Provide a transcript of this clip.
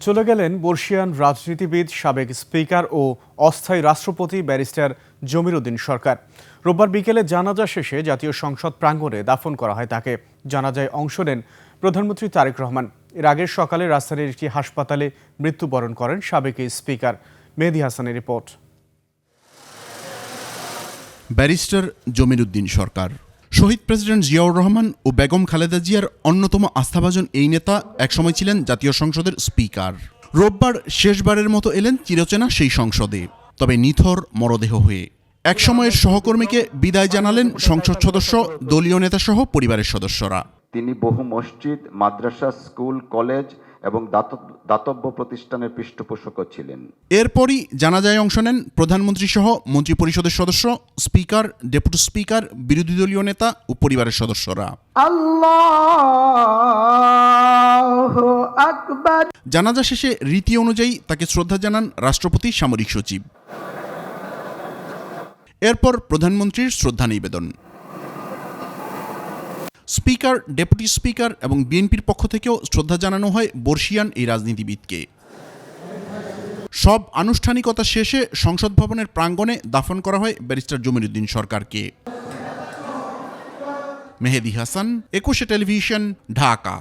চলে গেলেন বর্ষিয়ান রাজনীতিবিদ, সাবেক স্পিকার ও অস্থায়ী রাষ্ট্রপতি ব্যারিস্টার জমির উদ্দিন সরকার। রোববার বিকেলে জানাজা শেষে জাতীয় সংসদ প্রাঙ্গণে দাফন করা হয় তাকে। জানাজায় অংশ নেন প্রধানমন্ত্রী তারেক রহমান। এর আগের সকালে রাজধানীর একটি হাসপাতালে মৃত্যুবরণ করেন সাবেক এই স্পিকার। মেহেদী হাসানের রিপোর্ট। ব্যারিস্টার জমির উদ্দিন সরকার শহীদ প্রেসিডেন্ট জিয়াউর রহমান ও বেগম খালেদা জিয়ার অন্যতম আস্থাভাজন এই নেতা একসময় ছিলেন জাতীয় সংসদের স্পিকার। রোববার শেষবারের মতো এলেন চিরচেনা সেই সংসদে, তবে নিথর মরদেহ হয়ে। একসময়ের সহকর্মীকে বিদায় জানালেন সংসদ সদস্য, দলীয় নেতাসহ পরিবারের সদস্যরা। তিনি বহু মসজিদ, মাদ্রাসা, স্কুল, কলেজ এবং দাতব্য প্রতিষ্ঠানের পৃষ্ঠপোষকও ছিলেন। এরপরই জানাজায় অংশ নেন প্রধানমন্ত্রী সহ মন্ত্রিপরিষদের সদস্য, স্পিকার, ডেপুটি স্পিকার, বিরোধী দলীয় নেতা ও পরিবারের সদস্যরা। আল্লাহু আকবার। জানাজা শেষে রীতি অনুযায়ী তাকে শ্রদ্ধা জানান রাষ্ট্রপতি, সামরিক সচিব। এরপর প্রধানমন্ত্রীর শ্রদ্ধা নিবেদন। স্পিকার, ডেপুটি স্পিকার এবং বিএনপির পক্ষ থেকেও শ্রদ্ধা জানানো হয় বর্ষিয়ান এই রাজনীতিবিদকে। সব আনুষ্ঠানিকতা শেষে সংসদ ভবনের প্রাঙ্গণে দাফন করা হয় ব্যারিস্টার জমির উদ্দিন সরকারকে। মেহেদী হাসান, 21 টেলিভিশন, ঢাকা।